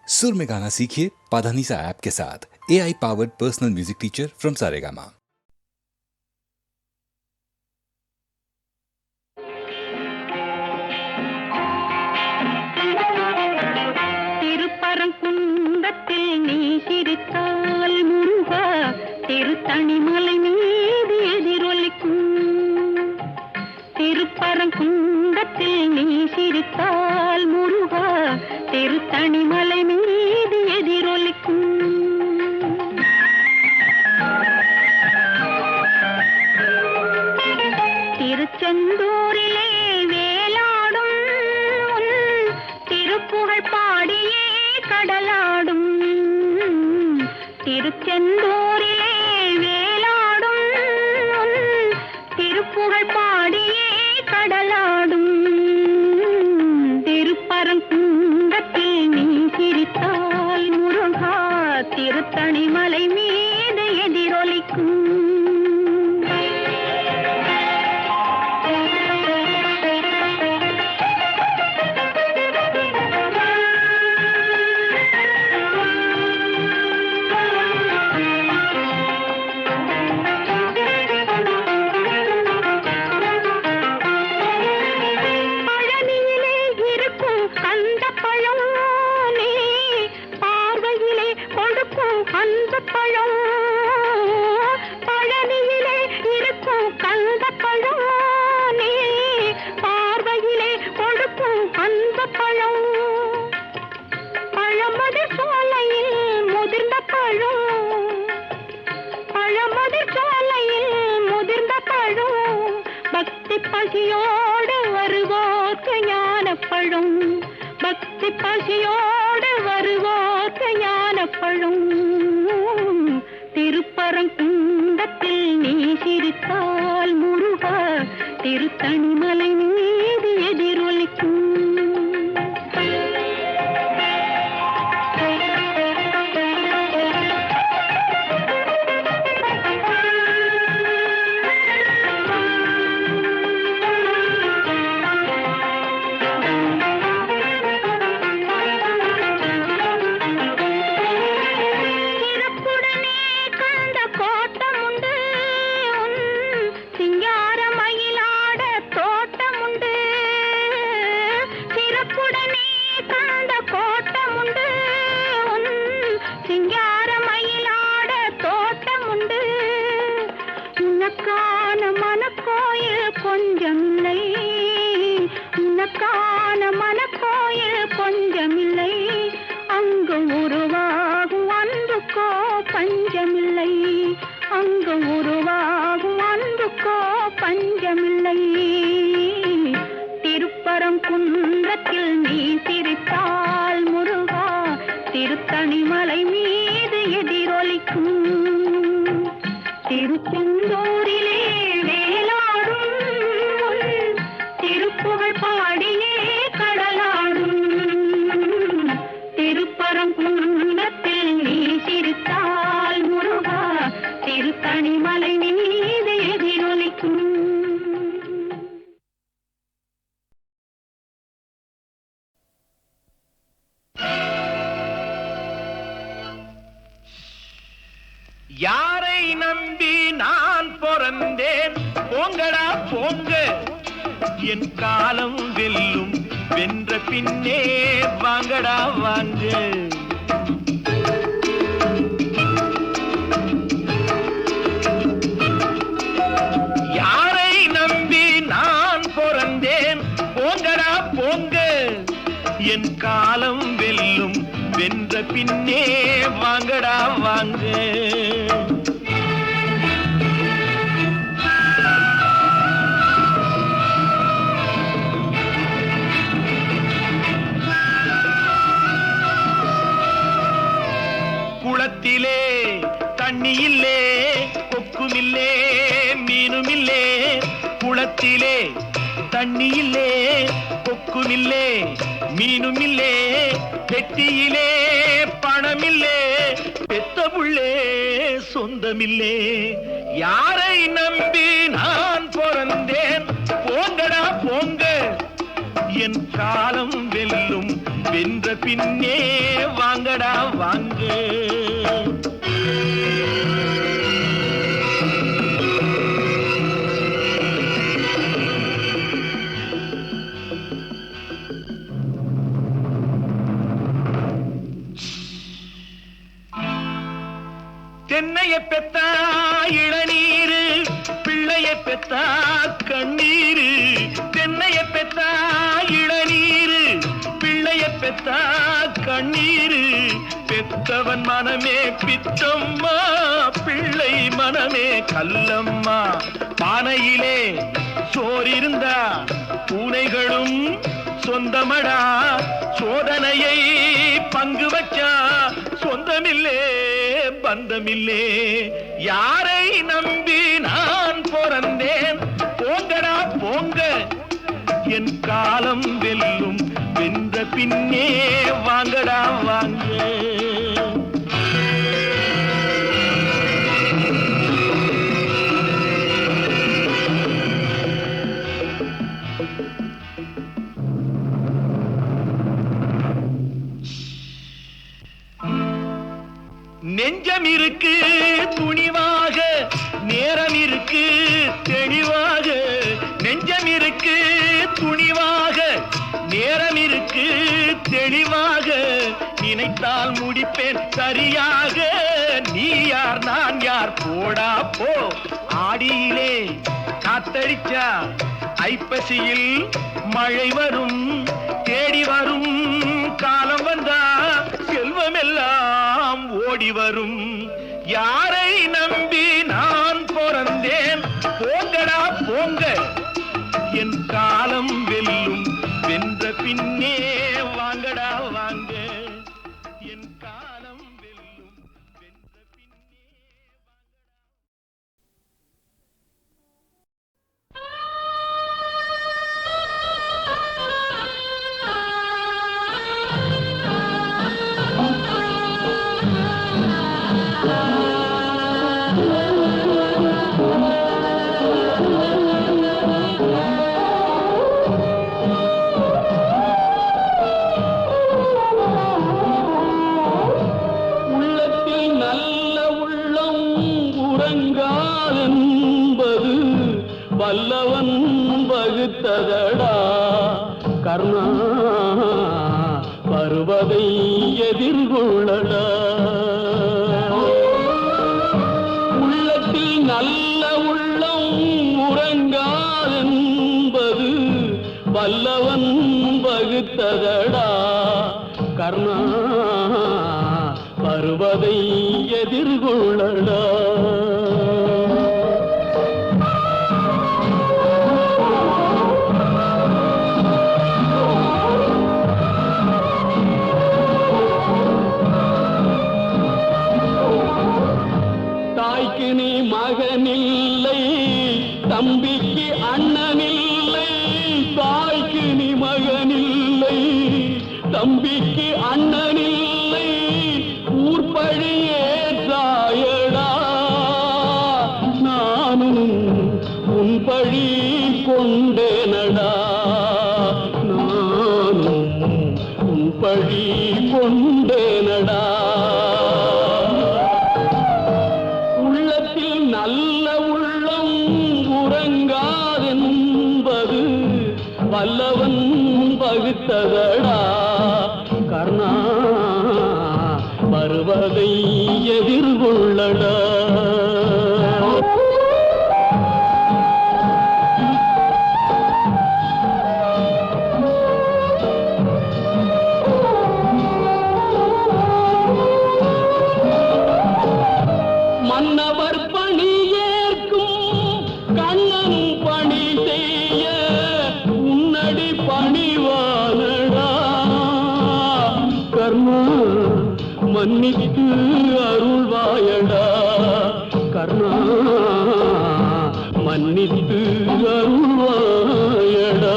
सुर में गाना सीखिए पाधानीसा ऐप के साथ। AI powered personal music teacher from Saregama. திருப்பரங்குன்றத்தில் நீ சிரித்தால் முருகா திருத்தணிமலை மீது எதிரொலிக்கும். திருப்பரங்குன்றத்தில் நீ சிரித்தால் முருகா திருத்தணிமலை மீது எதிரொலிக்கும். திருச்செந்தூரிலே வேலாடும் திருப்புகழ் பாடியே கடலாடும். திருச்செந்தூரிலே வேலாடும் திருப்புகழ் பாடியே கடலாடும். திருப்பரங்குன்றத்தில் நீ சிரித்தால் முருகா திருத்தணிமலை மீது எதிரொலிக்கும். பழனியிலே இருக்கும் கந்தப்பழம் நீ பார்வையிலே கொடுக்கும் அந்த பழம். பழமதிர் சோலையில் முதிர்ந்த பழம். பழமதிர் சோலையில் முதிர்ந்த பழம். பக்தி பசியோடு வருவோர்க்கு ஞானப்பழம். பக்தி பசியோடு வருவோர்க்கு ஞானப்பழம். திருப்பரங்குன்றத்தில் நீ சிரித்தால் முருகா திருத்தணிமலை மீது எதிரொலிக்கும். உனக்கான மனக்கோயில் கொஞ்சமில்லை. உனக்கான மனக்கோயில் கொஞ்சமில்லை. அங்கு உருவாகும் அன்புக்கோ பஞ்சமில்லை. அங்கு உருவாகும் அன்புக்கோ பஞ்சமில்லை. திருப்பரங்குன்றத்தில் நீ சிரித்தால் முருகா திருத்தணிமலை மீது எதிரொலிக்கும். திருச்செந்தூரிலே வேலாடும் திருப்புகழ் பாடியே கடலாடும். திருப்பரங்குன்றத்தில் நீ சிரித்தால் முருகா திருத்தணிமலை மீது எதிரொலிக்கும். யாரை நம்பி நான் பிறந்தேன்? போங்கடா போங்க, என் காலம் வெல்லும். வென்ற பின்னே வாங்கடா வாங்க. யாரை நம்பி நான் பிறந்தேன்? போங்கடா போங்க, என் காலம் வெல்லும். வென்ற பின்னே வாங்கடா வாங்க. குளத்திலே தண்ணியில்லே, கொக்குமில்லே மீனுமில்லே. குளத்திலே தண்ணியில்லே, கொக்குமில்லே மீனுமில்லே. பெட்டியிலே பணமில்லே, பெத்த புள்ளே சொந்தமில்லே. யாரை நம்பி நான் பிறந்தேன்? போங்கடா போங்க, என் காலம் வெல்லும். வென்ற பின்னே வாங்கடா வாங்க. தென்னைய பெத்தா இளநீரு, பிள்ளைய பெத்தா கண்ணீரு. தென்னைய பெத்தா இளநீரு, பிள்ளைய பெத்தா கண்ணீரு. பெத்தவன் மனமே பித்தம்மா, பிள்ளை மனமே கல்லம்மா. பானையிலே சோறிருந்தா பூனைகளும் சொந்தமடா. சோதனையை பங்கு வச்சா சொந்தமில்லே பந்தமில்லே. யாரை நம்பி நான் பிறந்தேன்? போங்கடா போங்க, என் காலம் வெல்லும். வென்ற பின்னே வாங்கடா வாங்க. நெஞ்சம் இருக்கு துணிவாக, நேரம் இருக்கு தெளிவாக. நெஞ்சம் இருக்கு துணிவாக, நேரம் இருக்கு தெளிவாக. நினைத்தால் முடிப்பேன் சரியாக. நீ யார் நான் யார் போடா போ. ஆடியிலே காத்தடிச்சா ஐப்பசியில் மழை வரும். தேடி வரும் காலம் வந்தா செல்வமெல்லாம் ஓடி வரும். யாரை நம்பி நான் பிறந்தேன்? போங்கடா போங்க, என் காலம் வெல்லும். வென்ற பின்னே வாங்கடா வாங்க, என் காலம் வெல்லும். வென்ற பின்னே வல்லவன் வகுத்ததடா கர்ணா, வருவதை எதிர்கொள்ளடா. உள்ளத்தில் நல்ல உள்ளம் உறங்காதென்பது வல்லவன் வகுத்ததடா கர்ணா, வருவதை எதிர்கொள்ளடா. மகனில்லை தம்பிக்கு அண்ணனில்லை. தாய்க்கு நீ மகனில்லை தம்பிக்கு அண்ணனில்லை. ஊர்பழியே தாயடா, நானும் உன் பழி கொண்டேனடா. நானும் உன் பழி கொண்டேனடா. நல்ல உள்ளம் உறங்காதென்பது வல்லவன் வகுத்ததடா கர்ணா, வருவதை எதிர்கொள்ளடா. மன்னவர் பணி ஏற்கும் கண்ணன் பணி செய்ய உன்னடி பணிவானடா கர்ணா, மன்னித்து அருள்வாயடா கர்ணா, மன்னித்து அருள்வாயடா.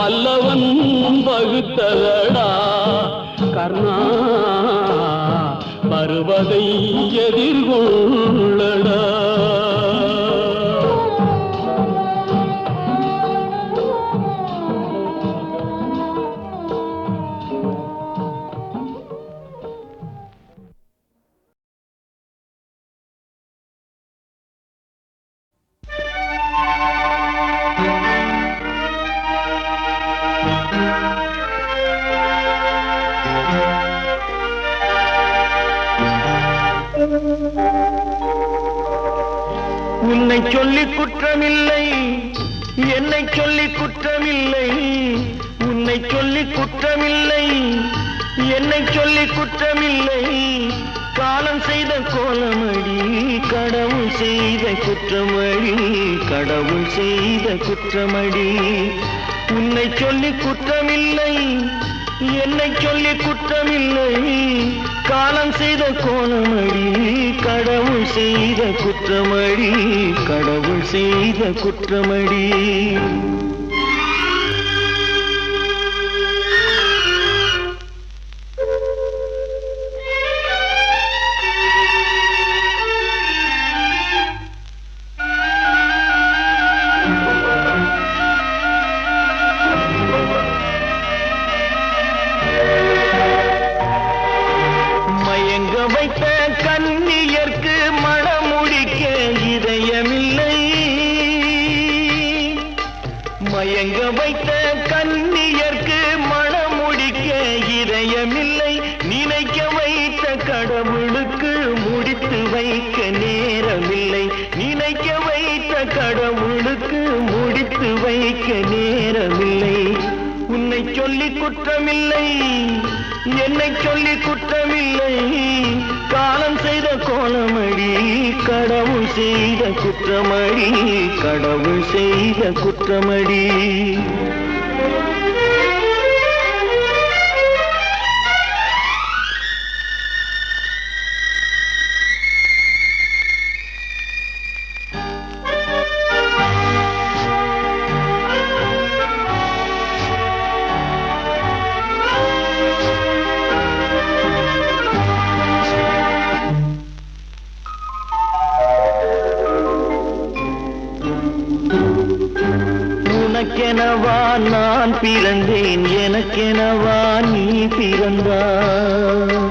வல்லவன் வகுத்ததடா கர்ணா வருவதை எதிர்கொள்ளடா. உன்னை சொல்லி குற்றமில்லை, என்னை சொல்லி குற்றமில்லை. உன்னை சொல்லி குற்றமில்லை, என்னை சொல்லி குற்றமில்லை. காலம் செய்த கோலமடி, கடவுள் செய்த குற்றமடி, கடவுள் செய்த குற்றமடி. உன்னை சொல்லி குற்றமில்லை, என்னை சொல்லி குற்றமில்லை. காலம் செய்த கோலமடி, கடவுள் செய்த குற்றமடி, கடவுள் செய்த குற்றமடி. வைத்த கன்னியர்க்கு மணமுடிக்க இதயமில்லை, மயங்க வைத்த கன்னியர்க்கு மணமுடிக்க இதயமில்லை. நினைக்க வைத்த கடவுளுக்கு முடித்து வைக்க நேரமில்லை, நினைக்க வைத்த கடவுளுக்கு முடித்து வைக்க நேரமில்லை. உன்னை சொல்லி குற்றமில்லை, என்னை சொல்லி குற்றமில்லை. காலம் செய்த கோலமடி, கடவுள் செய்த குற்றமடி, கடவுள் செய்த குற்றமடி. உனக்கெனவா நான் பிறந்தேன், எனக்கெனவா நீ பிறந்தாய்.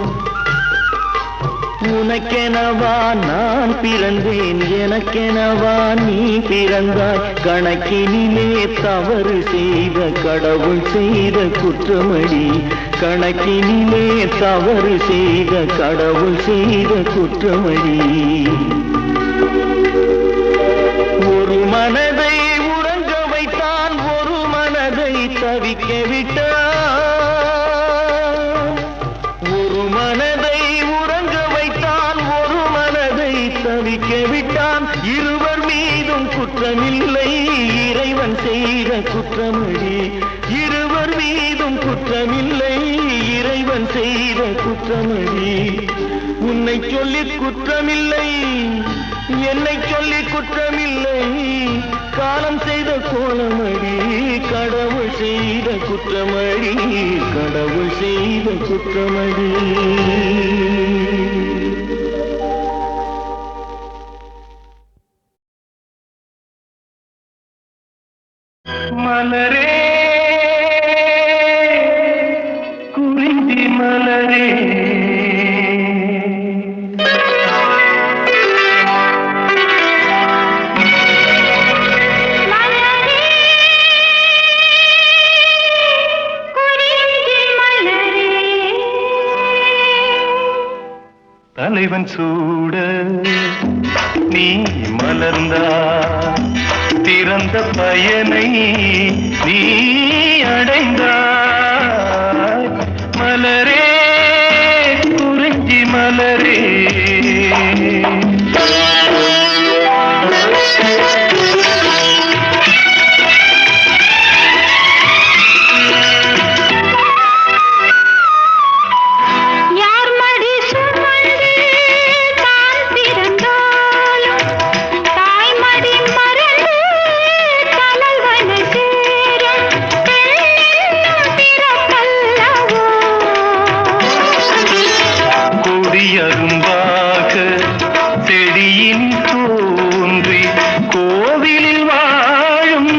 உனக்கெனவா நான் பிறந்தேன், எனக்கெனவா நீ பிறந்தாய். கணக்கினிலே தவறு செய்த கடவுள் செய்த குற்றமடி, கணக்கினிலே தவறு செய்த கடவுள் செய்த குற்றமடி. ஒரு மனதை உறங்க வைத்தான், ஒரு மனதை தவிக்க விட்டான். ஒரு மனதை உறங்க வைத்தான், ஒரு மனதை தவிக்க விட்டான். இருவர் மீதும் குற்றமில்லை, இறைவன் செய்த குற்றமடி. இருவர் மீதும் குற்றமில்லை, இறைவன் செய்த குற்றமடி. உன்னை சொல்லி குற்றமில்லை, என்னை சொல்லி குற்றமில்லை. காலம் செய்த கோலமடி, கடவுள் செய்த குற்றமடி, கடவுள் செய்த குற்றமடி. மலரே குறிஞ்சி மலரே, தலைவன் சூட நீ மலர்ந்தா, திறந்த பயனை நீ அடைந்தாய். மலரே குறிஞ்சி மலரே, தாய்மடி மறந்து தலைவனுக்கு தோன்றி கோவிலில் வாழும்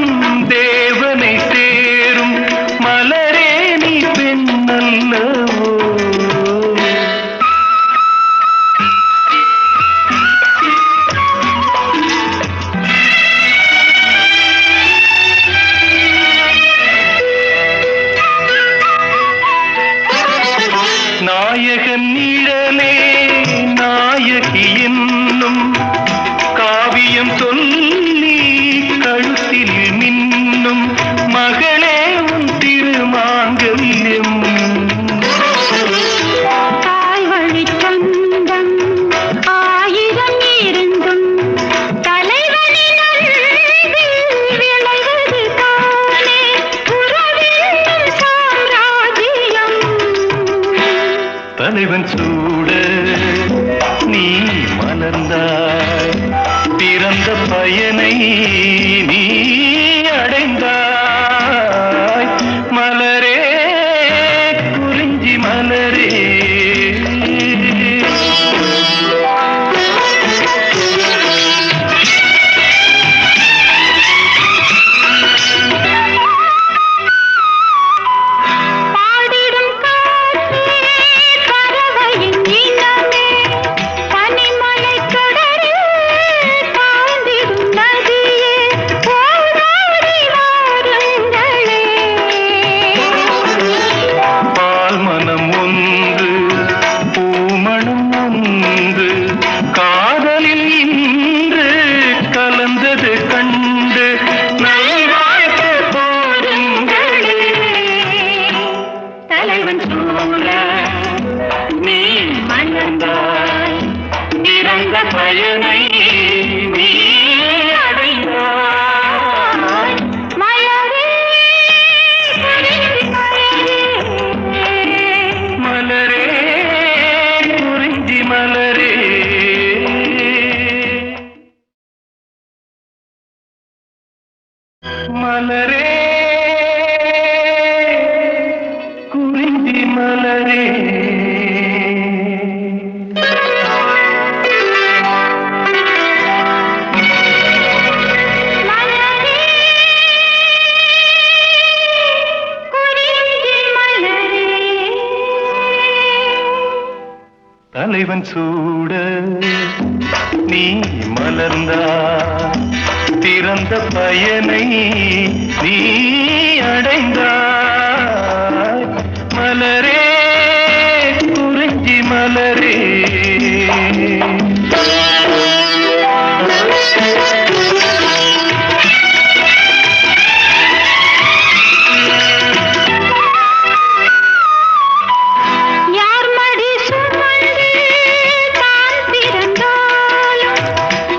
தேவனை சேரும் மலரே நீ பெண்ணல்லவோ. நாயகன் நிழலே நாயகி என்னும் காவியம் சொல்லி கழுத்தில் மின்னும் மகளே உன் திருமாங்கல்யம். தாய் வழி சொந்தம் ஆயிரம் இருந்தும் தலைவனின் அன்பில் விளைவது தானே உறவின் சாம்ராஜ்யம். தலைவன் சூட நீ மலர்ந்தாய், பிறந்த பயனை நீ அடைந்தாய். மலரே குறிஞ்சி மலரே. பாடிடும் காற்றே பறவையின் இனமே பனிமலைக் கடலில் பாய்ந்திடும் நதியே ஓடோடி வாருங்களே. பால் மனம் ஒன்று பூமணம் ஒன்று காதலில் இன்று கலந்தது கண்டு நல்வாழ்த்து போருங்களே. தலைவன் சூழ நீ மலர்ந்தாய், பிறந்த பயனை நீ அடைந்தாய். மலரே குறிஞ்சி மலரே. மலரே குறிஞ்சி மலரே. மலரே குறிஞ்சி மலரே. மலரே குறிஞ்சி மலரே. தலைவன் சூட நீ மலர்ந்தாய், பிறந்த பயனை நீ அடைந்தாய். மலரே குறிஞ்சி மலரே. யார் மடி சுமந்து தான் பிறந்தாலும்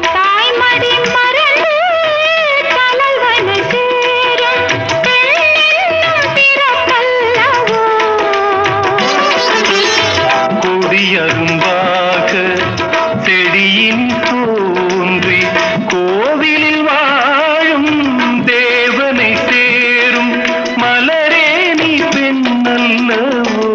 தாய் மடி மறந்து தலைவனை சேரும் பெண்ணென்னும் பிறப்பல்லவோ. கொடியரும்பாக செடியின் தோன்றி கோவிலில் வாழும் தேவனை சேரும் மலரே நீ பெண்ணல்லவோ.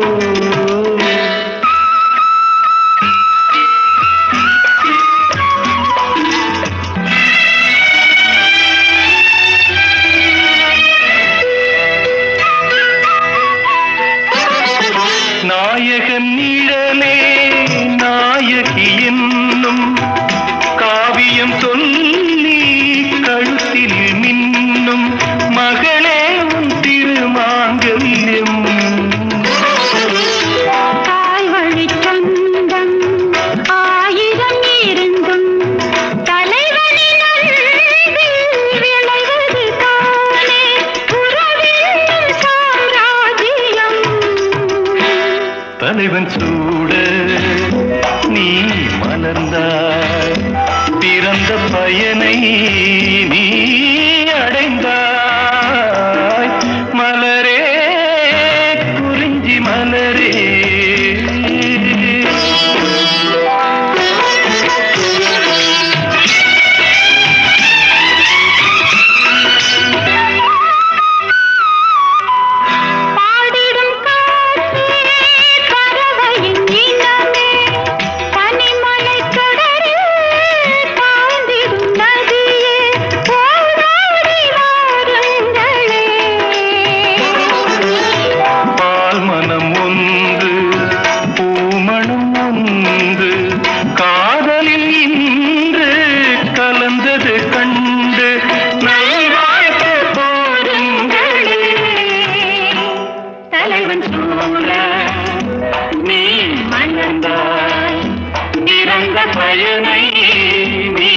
நாயகன் நிழலே நாயகி என்னும் காவியம் சொல்லி கழுத்தில் மின்னும் மகளே உன் திருமாங்கல்யம். தாய் வழி சொந்தம் ஆயிரம் இருந்தும் தலைவனின் அன்பில் விளைவது தானே உறவின் சாம்ராஜ்யம். தலைவன் சூட நீ மலர்ந்தாய், பிறந்த பயனை நீ அடைந்தாய். மலரே குறிஞ்சி மலரே. பாடிடும் காற்றே பறவையின் இனமே பனிமலைக் கடலில் தலைவன் சூழ நீ மலர்ந்தாய் இறந்த பயனை நீ